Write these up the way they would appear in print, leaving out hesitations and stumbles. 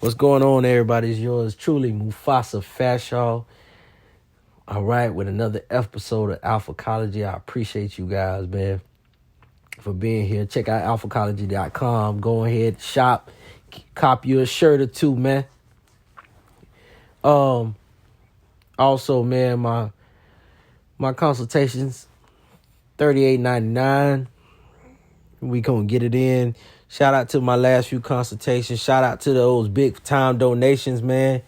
What's going on, everybody? It's yours truly, Mufasa Fashaw. All right, with another episode of Alphacology. I appreciate you guys, man, for being here. Check out alphacology.com. Go ahead, shop, copy you a shirt or two, man. Also, man, my consultations, $38.99. We gonna get it in. Shout out to my last few consultations. Shout out to those big time donations, man.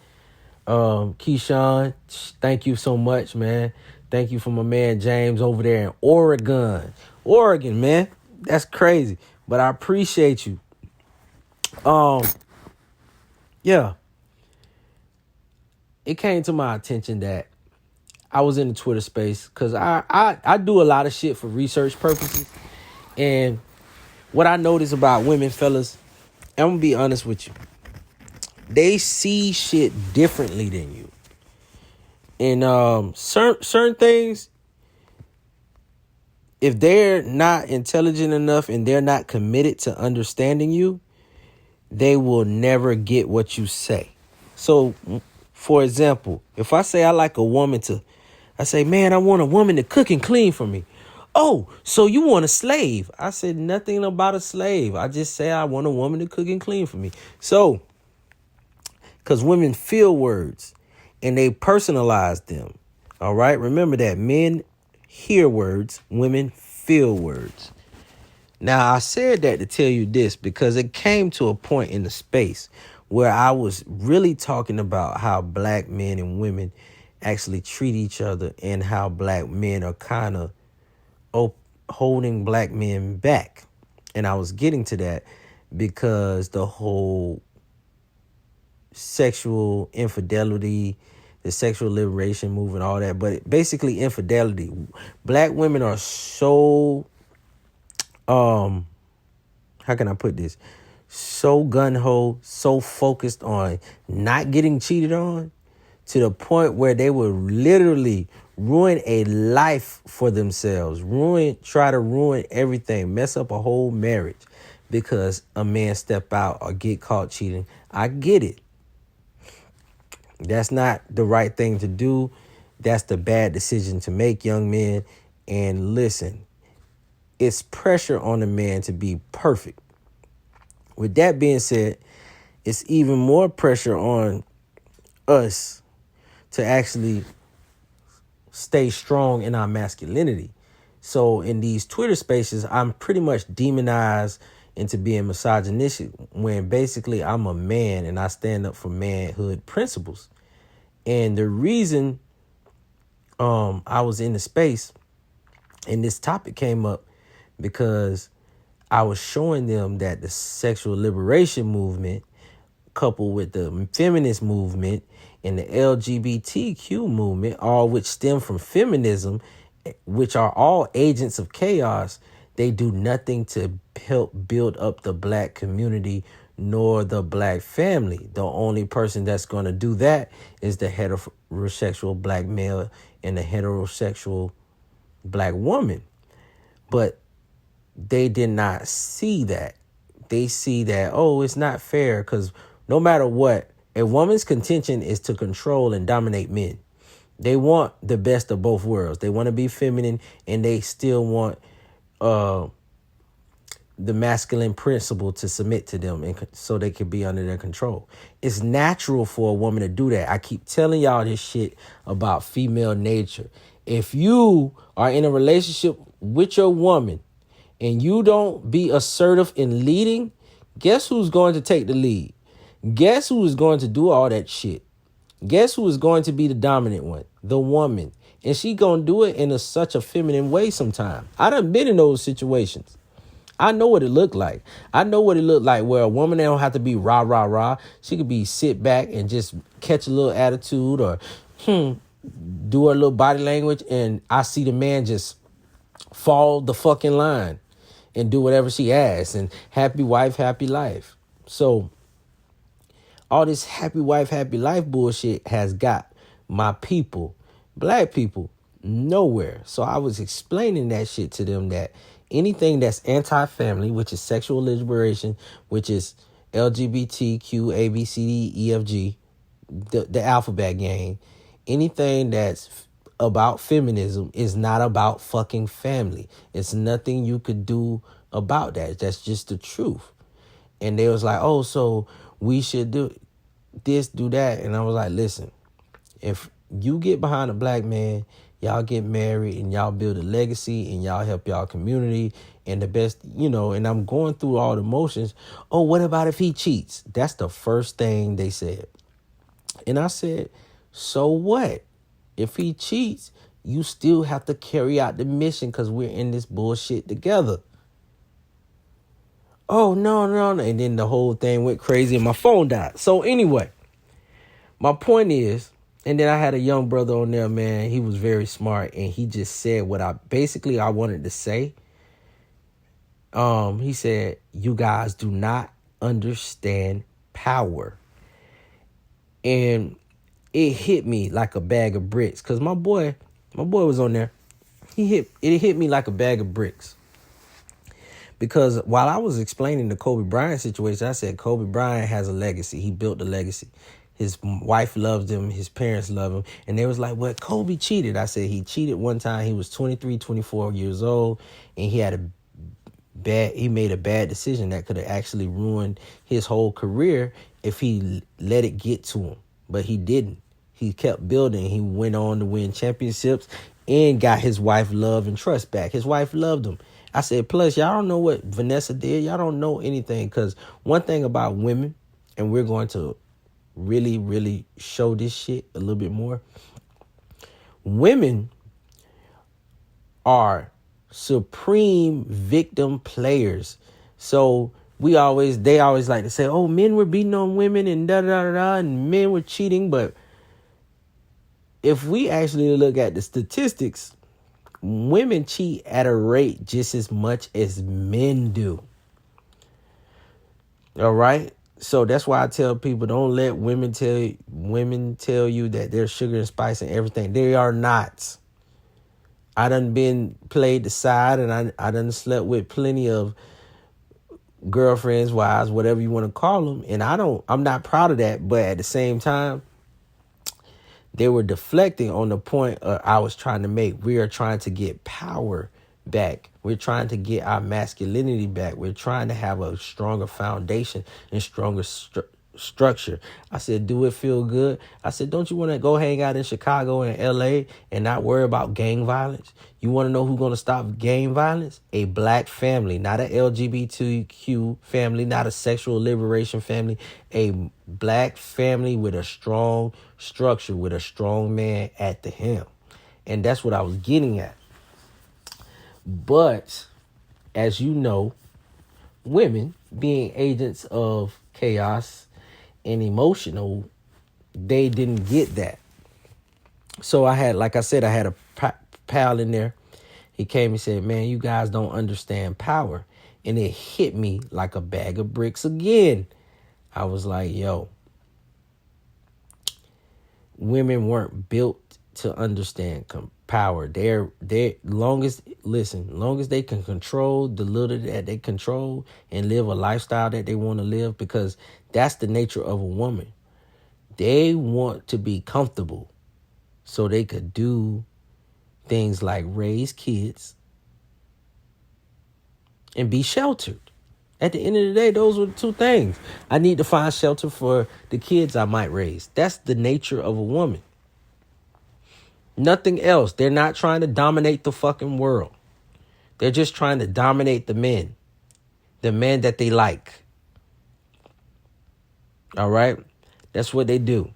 Keyshawn, thank you so much, man. Thank you for my man James over there in Oregon, man. That's crazy, but I appreciate you. Yeah, it came to my attention that I was in the Twitter space because I do a lot of shit for research purposes, and what I notice about women, fellas, I'm gonna be honest with you, they see shit differently than you. And certain things, if they're not intelligent enough and they're not committed to understanding you, they will never get what you say. So, for example, if I say I like a woman I say, man, I want a woman to cook and clean for me. Oh, so you want a slave? I said nothing about a slave. I just say I want a woman to cook and clean for me. So, because women feel words and they personalize them. All right. Remember that men hear words, women feel words. Now, I said that to tell you this because it came to a point in the space where I was really talking about how black men and women actually treat each other and how black men are kind of holding black men back. And I was getting to that because the whole sexual infidelity, the sexual liberation movement, all that, but basically infidelity. Black women are so, how can I put this? So gung-ho, so focused on not getting cheated on to the point where they would literally ruin a life for themselves, try to ruin everything, mess up a whole marriage because a man step out or get caught cheating. I get it. That's not the right thing to do. That's the bad decision to make, young men. And listen, it's pressure on a man to be perfect. With that being said, it's even more pressure on us to actually stay strong in our masculinity. So in these Twitter spaces, I'm pretty much demonized into being misogynistic when basically I'm a man and I stand up for manhood principles. And the reason I was in the space and this topic came up because I was showing them that the sexual liberation movement coupled with the feminist movement and the LGBTQ movement, all which stem from feminism, which are all agents of chaos, they do nothing to help build up the black community nor the black family. The only person that's going to do that is the heterosexual black male and the heterosexual black woman. But they did not see that. They see that, oh, it's not fair because no matter what, a woman's contention is to control and dominate men. They want the best of both worlds. They want to be feminine and they still want the masculine principle to submit to them and so they can be under their control. It's natural for a woman to do that. I keep telling y'all this shit about female nature. If you are in a relationship with your woman and you don't be assertive in leading, guess who's going to take the lead? Guess who is going to do all that shit? Guess who is going to be the dominant one? The woman. And she going to do it in such a feminine way sometimes. I done been in those situations. I know what it looked like. I know what it looked like where a woman don't have to be rah, rah, rah. She could be sit back and just catch a little attitude or do her little body language. And I see the man just fall the fucking line and do whatever she asks. And happy wife, happy life. So all this happy wife, happy life bullshit has got my people, black people, nowhere. So I was explaining that shit to them that anything that's anti-family, which is sexual liberation, which is LGBTQ, ABCDEFG, the alphabet gang. Anything that's about feminism is not about fucking family. It's nothing you could do about that. That's just the truth. And they was like, oh, so we should do this, do that. And I was like, listen, if you get behind a black man, y'all get married and y'all build a legacy and y'all help y'all community and the best, and I'm going through all the motions. Oh, what about if he cheats? That's the first thing they said. And I said, so what? If he cheats, you still have to carry out the mission because we're in this bullshit together. Oh, no. And then the whole thing went crazy and my phone died. So anyway, my point is, and then I had a young brother on there, man. He was very smart and he just said what I wanted to say. He said, you guys do not understand power. And it hit me like a bag of bricks. Cause my boy was on there. It hit me like a bag of bricks. Because while I was explaining the Kobe Bryant situation, I said Kobe Bryant has a legacy. He built a legacy. His wife loved him. His parents loved him. And they was like, well, Kobe cheated. I said he cheated one time. He was 23, 24 years old. And he made a bad decision that could have actually ruined his whole career if he let it get to him. But he didn't. He kept building. He went on to win championships and got his wife love and trust back. His wife loved him. I said, plus, y'all don't know what Vanessa did. Y'all don't know anything. Because one thing about women, and we're going to really, really show this shit a little bit more. Women are supreme victim players. So they always like to say, oh, men were beating on women and da-da-da-da, and men were cheating. But if we actually look at the statistics, women cheat at a rate just as much as men do. All right? So that's why I tell people, don't let women tell you that they're sugar and spice and everything. They are not. I done been played the side, and I done slept with plenty of girlfriends, wives, whatever you want to call them. And I'm not proud of that. But at the same time, they were deflecting on the point I was trying to make. We are trying to get power back. We're trying to get our masculinity back. We're trying to have a stronger foundation and stronger structure. I said, do it feel good? I said, don't you want to go hang out in Chicago and LA and not worry about gang violence? You want to know who's going to stop gang violence? A black family, not an LGBTQ family, not a sexual liberation family, a black family with a strong structure, with a strong man at the helm. And that's what I was getting at. But as you know, women being agents of chaos and emotional, they didn't get that. So I had a pal in there. He came and said, man, you guys don't understand power. And it hit me like a bag of bricks again. I was like, yo, women weren't built to understand power. They're long as they can control the little that they control and live a lifestyle that they want to live, because that's the nature of a woman. They want to be comfortable so they could do things like raise kids and be sheltered. At the end of the day, those were the two things. I need to find shelter for the kids I might raise. That's the nature of a woman. Nothing else. They're not trying to dominate the fucking world. They're just trying to dominate the men that they like. All right? That's what they do.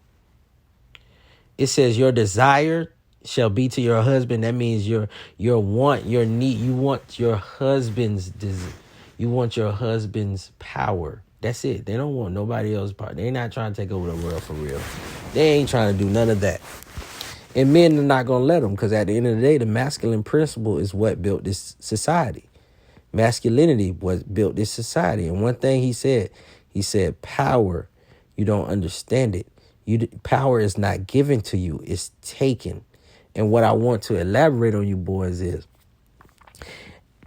It says your desire shall be to your husband. That means your want, your need. You want your husband's power. That's it. They don't want nobody else's power. They're not trying to take over the world for real. They ain't trying to do none of that. And men are not going to let them, because at the end of the day, the masculine principle is what built this society. Masculinity what built this society. And one thing he said power, you don't understand it. Power is not given to you, it's taken. And what I want to elaborate on you boys is,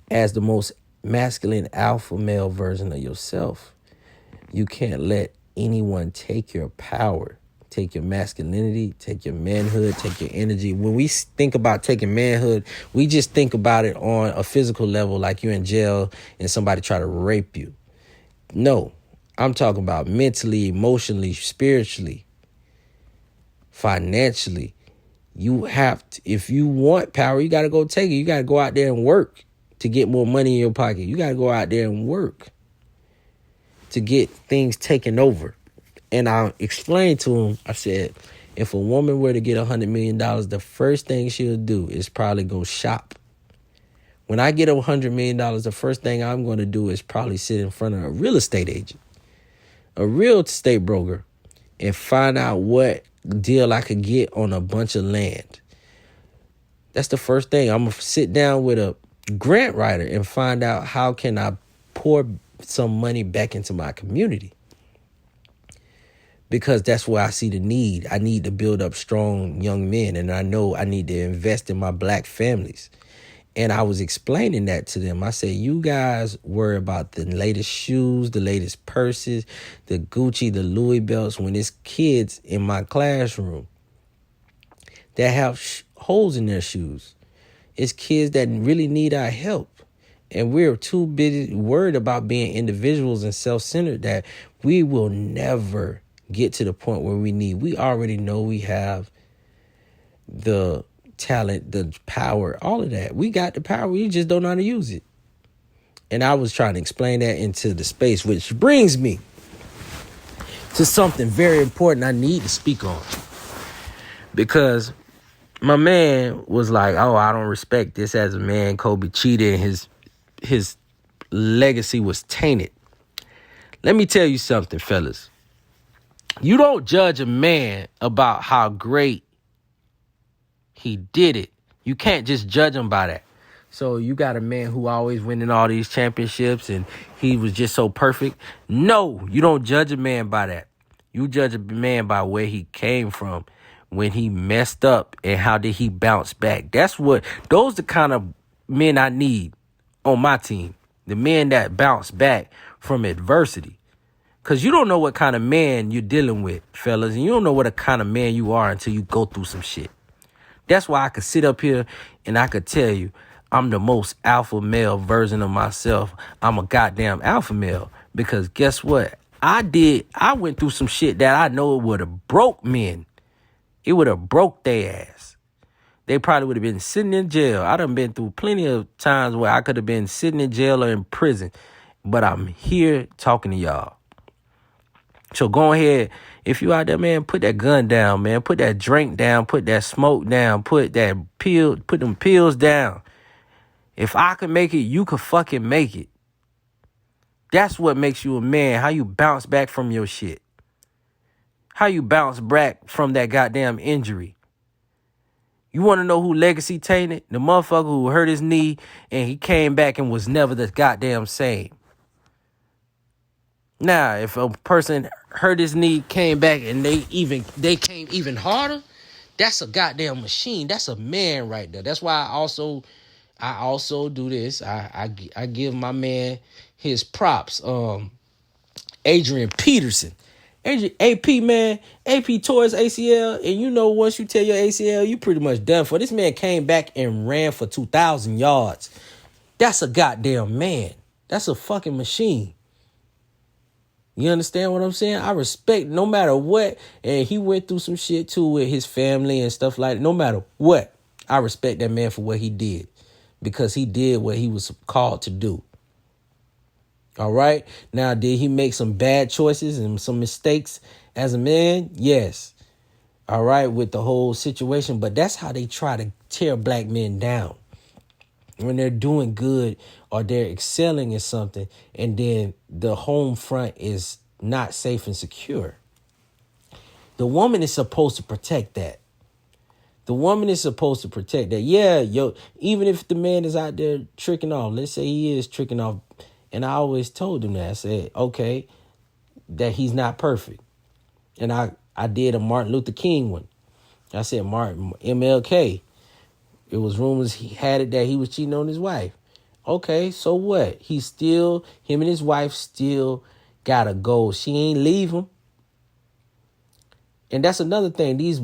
as the most masculine alpha male version of yourself, You can't let anyone take your power, take your masculinity, take your manhood, take your energy. When we think about taking manhood, we just think about it on a physical level, like you're in jail and somebody try to rape you. No, I'm talking about mentally, emotionally, spiritually, financially. You have to, if you want power, you got to go take it. You got to go out there and work to get more money in your pocket. You got to go out there and work to get things taken over. And I explained to him, I said, if a woman were to get $100 million, the first thing she'll do is probably go shop. When I get $100 million, the first thing I'm going to do is probably sit in front of a real estate agent, a real estate broker, and find out what deal I could get on a bunch of land. That's the first thing. I'm going to sit down with a grant writer and find out how can I pour some money back into my community. Because that's where I see the need. I need to build up strong young men, and I know I need to invest in my black families. And I was explaining that to them. I said, you guys worry about the latest shoes, the latest purses, the Gucci, the Louis belts, when it's kids in my classroom that have holes in their shoes. It's kids that really need our help. And we're too busy worried about being individuals and self-centered that we will never get to the point where we need. We already know we have the talent, the power, all of that. We got the power. We just don't know how to use it. And I was trying to explain that into the space, which brings me to something very important I need to speak on. Because my man was like, oh, I don't respect this as a man. Kobe cheated and his legacy was tainted. Let me tell you something, fellas. You don't judge a man about how great he did it. You can't just judge him by that. So you got a man who always winning all these championships and he was just so perfect. No, you don't judge a man by that. You judge a man by where he came from, when he messed up, and how did he bounce back. Those the kind of men I need on my team. The men that bounce back from adversity. Because you don't know what kind of man you're dealing with, fellas. And you don't know what kind of man you are until you go through some shit. That's why I could sit up here and I could tell you I'm the most alpha male version of myself. I'm a goddamn alpha male. Because guess what? I went through some shit that I know it would have broke men. It would have broke their ass. They probably would have been sitting in jail. I done been through plenty of times where I could have been sitting in jail or in prison. But I'm here talking to y'all. So go ahead. If you out there, man, put that gun down, man. Put that drink down. Put that smoke down. Put them pills down. If I can make it, you can fucking make it. That's what makes you a man. How you bounce back from your shit. How you bounce back from that goddamn injury. You want to know who legacy tainted? The motherfucker who hurt his knee and he came back and was never the goddamn same. Now, if a person hurt his knee, came back, and they came even harder, that's a goddamn machine. That's a man right there. That's why I also do this. I give my man his props. Adrian Peterson. AP, man. AP tore his ACL, and you know once you tear your ACL, you pretty much done for. This man came back and ran for 2,000 yards. That's a goddamn man. That's a fucking machine. You understand what I'm saying? I respect no matter what. And he went through some shit too with his family and stuff like that. No matter what, I respect that man for what he did. Because he did what he was called to do. All right? Now, did he make some bad choices and some mistakes as a man? Yes. All right, with the whole situation. But that's how they try to tear black men down. When they're doing good or they're excelling in something, and then the home front is not safe and secure. The woman is supposed to protect that. The woman is supposed to protect that. Yeah, even if the man is out there tricking off, let's say he is tricking off, and I always told him that. I said, okay, that he's not perfect. And I did a Martin Luther King one. I said, MLK. It was rumors he had it that he was cheating on his wife. Okay, so what? Him and his wife still gotta go. She ain't leave him. And that's another thing. These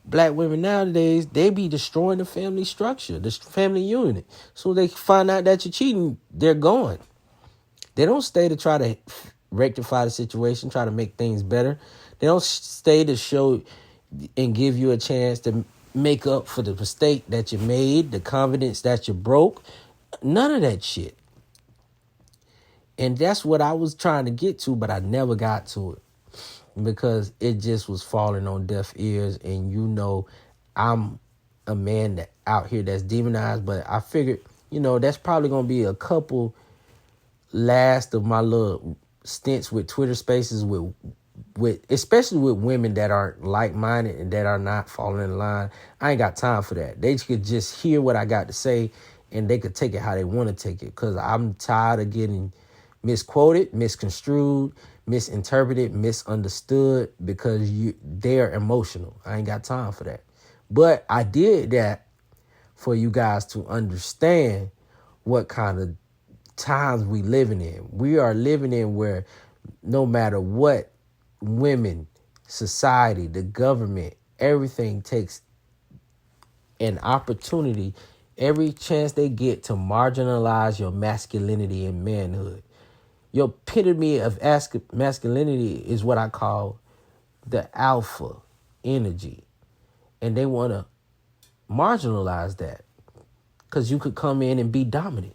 black women nowadays, they be destroying the family structure, the family unit. So they find out that you're cheating, they're gone. They don't stay to try to rectify the situation, try to make things better. They don't stay to show and give you a chance to make up for the mistake that you made, the confidence that you broke. None of that shit. And that's what I was trying to get to, but I never got to it because it just was falling on deaf ears. And I'm a man that out here that's demonized, but I figured, that's probably going to be a couple last of my little stints with Twitter Spaces with especially with women that aren't like-minded and that are not falling in line. I ain't got time for that. They could just hear what I got to say and they could take it how they want to take it, because I'm tired of getting misquoted, misconstrued, misinterpreted, misunderstood because they're emotional. I ain't got time for that. But I did that for you guys to understand what kind of times we living in. We are living in where no matter what, women, society, the government, everything takes an opportunity every chance they get to marginalize your masculinity and manhood. Your epitome of masculinity is what I call the alpha energy. And they want to marginalize that because you could come in and be dominant.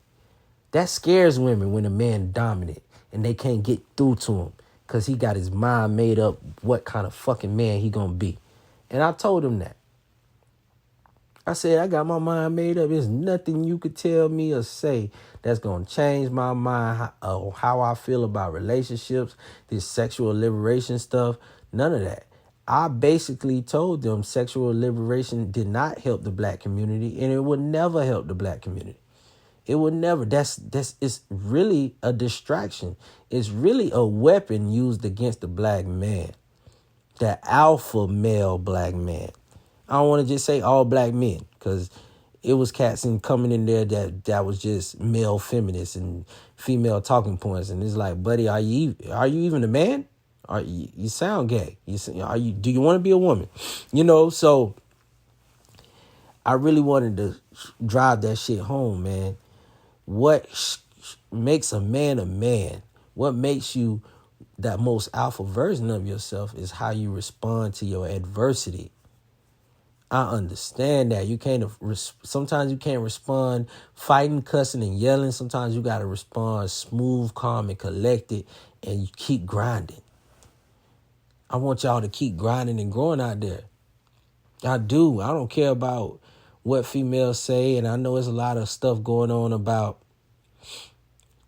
That scares women when a man dominant and they can't get through to him because he got his mind made up what kind of fucking man he gonna be. And I told him that. I said, I got my mind made up. There's nothing you could tell me or say that's going to change my mind or how I feel about relationships, this sexual liberation stuff, none of that. I basically told them sexual liberation did not help the black community and it would never help the black community. It would never. It's really a distraction. It's really a weapon used against the black man, the alpha male black man. I don't want to just say all black men because it was cats and coming in there that was just male feminists and female talking points. And it's like, buddy, are you even a man? You sound gay. Do you want to be a woman? So I really wanted to drive that shit home, man. What makes a man a man? What makes you that most alpha version of yourself is how you respond to your adversity. I understand that you can't. Sometimes you can't respond fighting, cussing, and yelling. Sometimes you got to respond smooth, calm, and collected, and you keep grinding. I want y'all to keep grinding and growing out there. I do. I don't care about what females say, and I know there's a lot of stuff going on about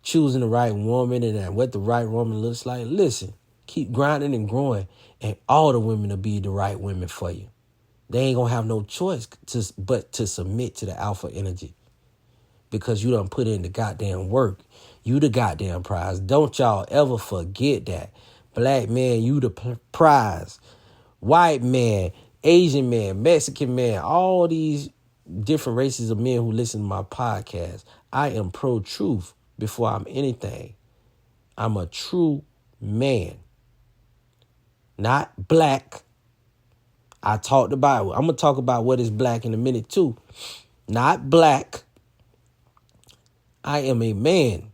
choosing the right woman and what the right woman looks like. Listen, keep grinding and growing, and all the women will be the right women for you. They ain't going to have no choice but to submit to the alpha energy because you done put in the goddamn work. You the goddamn prize. Don't y'all ever forget that. Black man, you the prize. White man, Asian man, Mexican man, all these different races of men who listen to my podcast. I am pro-truth before I'm anything. I'm a true man. Not black. I'm going to talk about what is black in a minute too. Not black. I am a man.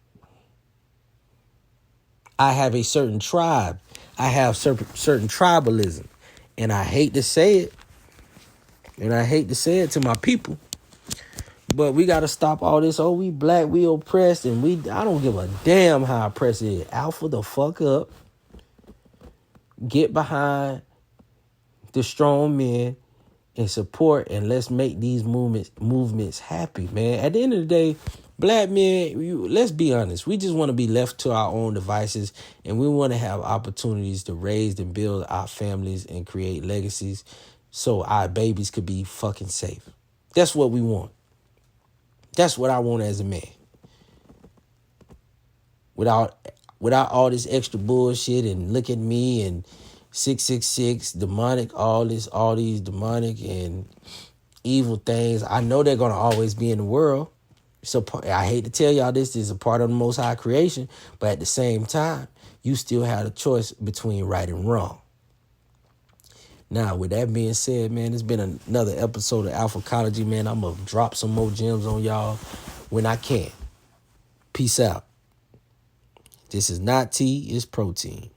I have a certain tribe. I have certain tribalism. And I hate to say it. And I hate to say it to my people. But we got to stop all this. Oh, we black, we oppressed. And I don't give a damn how oppressed it is. Alpha the fuck up. Get behind the strong men and support, and let's make these movements happy, man. At the end of the day, black men, let's be honest. We just want to be left to our own devices, and we want to have opportunities to raise and build our families and create legacies so our babies could be fucking safe. That's what we want. That's what I want as a man. Without all this extra bullshit and look at me and 666 demonic, all these demonic and evil things. I know they're going to always be in the world. So I hate to tell y'all this is a part of the Most High creation, but at the same time, you still have a choice between right and wrong. Now, with that being said, man, it's been another episode of Alphacology, man. I'm going to drop some more gems on y'all when I can. Peace out. This is not tea, it's protein.